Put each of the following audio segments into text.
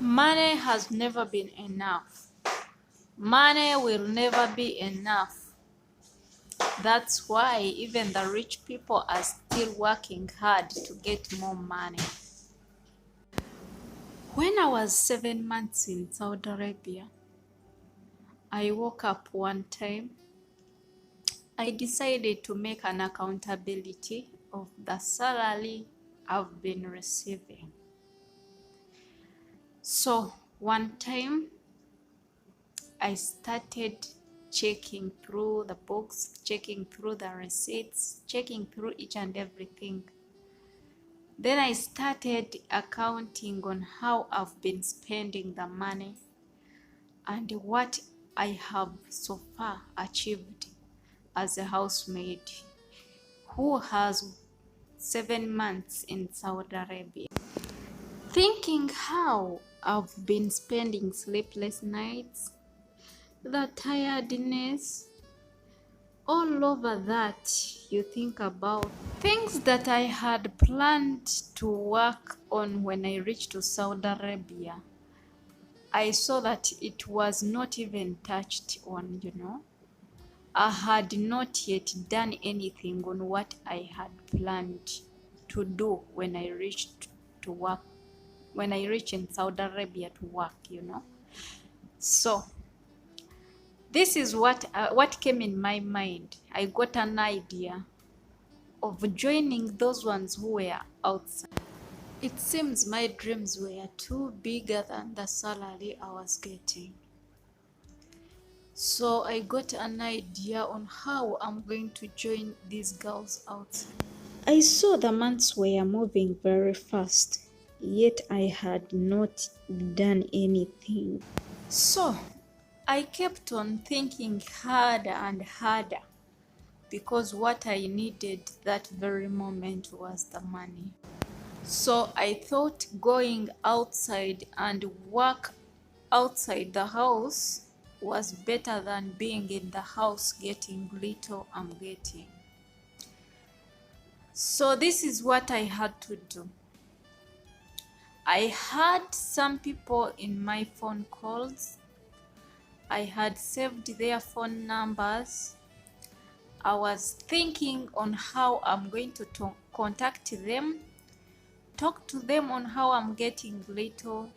Money has never been enough. Money will never be enough. That's why even the rich people are still working hard to get more money. When I was 7 months in Saudi Arabia, I woke up one time. I decided to make an accountability of the salary I've been receiving. So one time I started checking through the books, checking through the receipts, checking through each and everything. Then I started accounting on how I've been spending the money and what I have so far achieved as a housemaid who has 7 months in Saudi Arabia. Thinking how I've been spending sleepless nights, the tiredness, all over that you think about things that I had planned to work on when I reached to Saudi Arabia. I saw that it was not even touched on. I had not yet done anything on what I had planned to do when I reached to work, when I reached in Saudi Arabia to work. So this is what came in my mind. I got an idea of joining those ones who were outside. It seems my dreams were too bigger than the salary I was getting. So I got an idea on how I'm going to join these girls outside. I saw the months were moving very fast, yet I had not done anything. So I kept on thinking harder and harder because what I needed that very moment was the money. So I thought going outside and work outside the house was better than being in the house getting little I'm getting. So this is what I had to do. I had some people in my phone calls. I had saved their phone numbers. I was thinking on how I'm going to contact them, talk to them on how I'm getting little,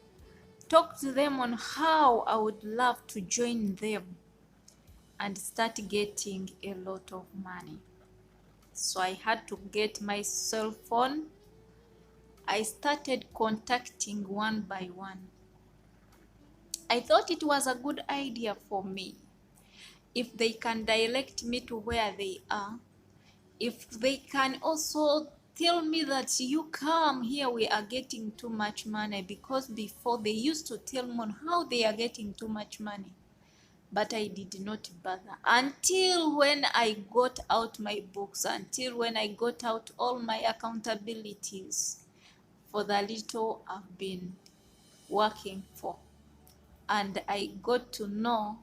talk to them on how I would love to join them and start getting a lot of money. So I had to get my cell phone. I started contacting one by one. I thought it was a good idea for me. If they can direct me to where they are, if they can also tell me that you come here, we are getting too much money, because before they used to tell me on how they are getting too much money, but I did not bother until when I got out my books, until when I got out all my accountabilities for the little I've been working for, and I got to know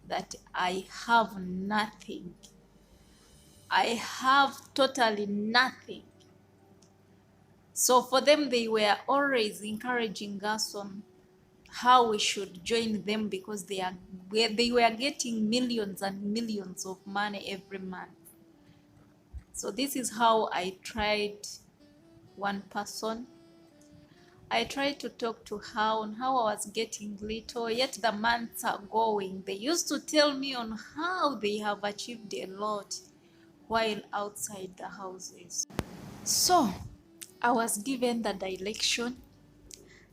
that I have nothing. I have totally nothing. So for them, they were always encouraging us on how we should join them because they were getting millions and millions of money every month. So this is how I tried one person. I tried to talk to her on how I was getting little, yet the months are going. They used to tell me on how they have achieved a lot while outside the houses. So I was given the direction.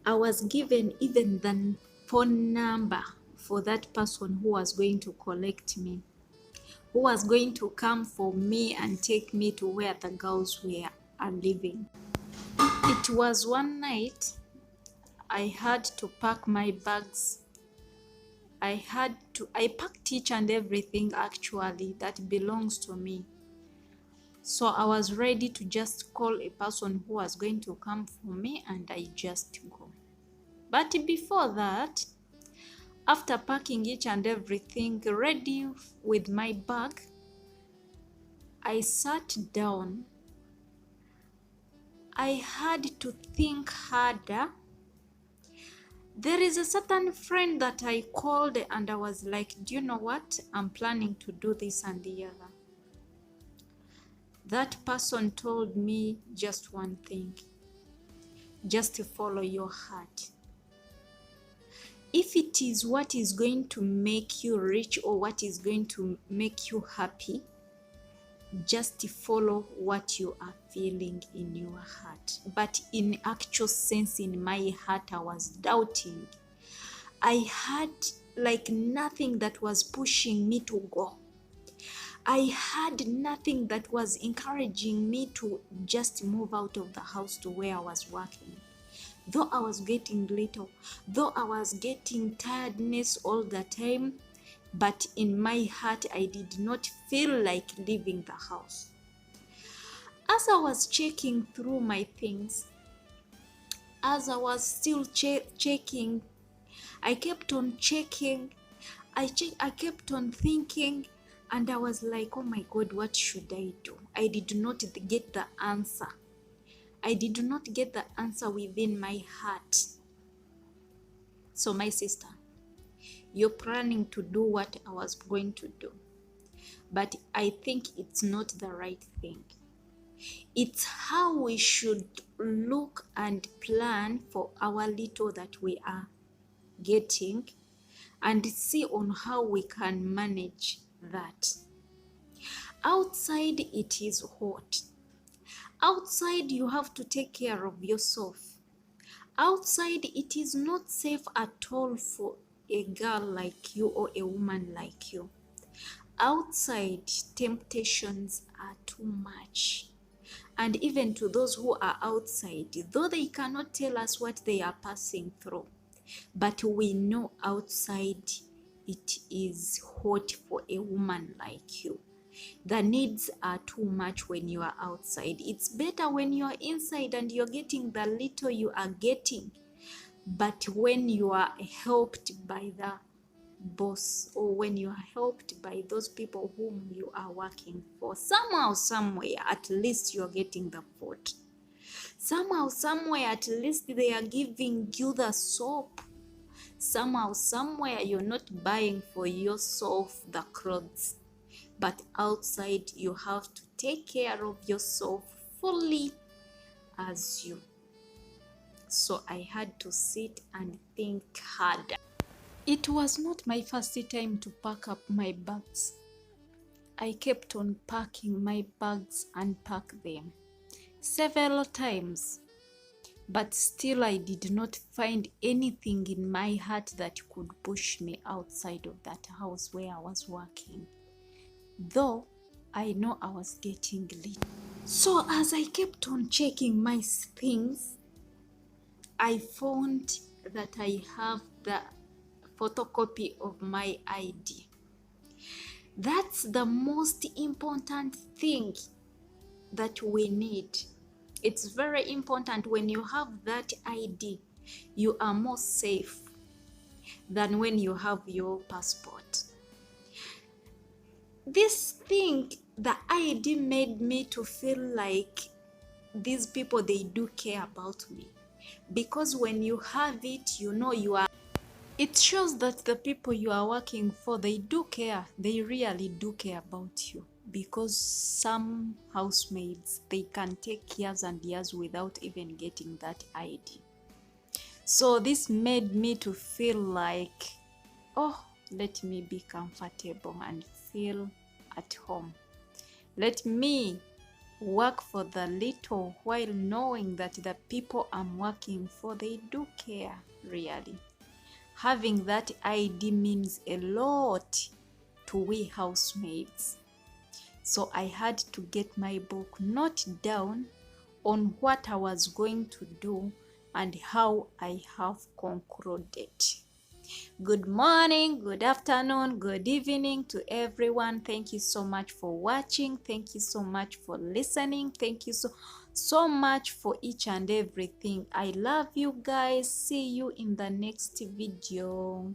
I was given even the phone number for that person who was going to collect me, who was going to come for me and take me to where the girls are living. It was one night. I had to pack my bags. I packed each and everything actually that belongs to me. So I was ready to just call a person who was going to come for me and I just go. But before that, after packing each and everything ready with my bag, I sat down. I had to think harder. There is a certain friend that I called and I was like, do you know what? I'm planning to do this and the other. That person told me just one thing, just to follow your heart. If it is what is going to make you rich or what is going to make you happy, just follow what you are feeling in your heart. But in actual sense, in my heart, I was doubting. I had like nothing that was pushing me to go. I had nothing that was encouraging me to just move out of the house to where I was working. Though I was getting little, though I was getting tiredness all the time, but in my heart, I did not feel like leaving the house. As I was checking through my things, as I was still checking, I kept on checking, I kept on thinking, and I was like, oh my God, what should I do? I did not get the answer. I did not get the answer within my heart. So my sister, you're planning to do what I was going to do, but I think it's not the right thing. It's how we should look and plan for our little that we are getting and see on how we can manage that. Outside it is hot. Outside you have to take care of yourself. Outside it is not safe at all for a girl like you or a woman like you. Outside temptations are too much. And even to those who are outside, though they cannot tell us what they are passing through, but we know outside it is hot for a woman like you. The needs are too much when you are outside. It's better when you are inside and you're getting the little you are getting. But when you are helped by the boss, or when you are helped by those people whom you are working for, somehow, somewhere, at least you're getting the food. Somehow, somewhere, at least they are giving you the soap. Somehow, somewhere, you're not buying for yourself the clothes. But outside, you have to take care of yourself fully as you. So I had to sit and think harder. It was not my first time to pack up my bags. I kept on packing my bags and pack them several times. But still I did not find anything in my heart that could push me outside of that house where I was working. Though I know I was getting late. So as I kept on checking my things, I found that I have the photocopy of my ID. That's the most important thing that we need. It's very important. When you have that ID, you are more safe than when you have your passport. This thing, the ID, made me to feel like these people, they do care about me. Because when you have it, you know you are. It shows that the people you are working for, they do care. They really do care about you. Because some housemaids, they can take years and years without even getting that ID. So this made me to feel like, oh, let me be comfortable and feel at home. Let me work for the little while knowing that the people I'm working for, they do care really. Having that ID means a lot to we housemaids. So I had to get my book noted down on what I was going to do and how I have concluded. Good morning, good afternoon, good evening to everyone. Thank you so much for watching. Thank you so much for listening. Thank you so much for each and everything. I love you guys. See you in the next video.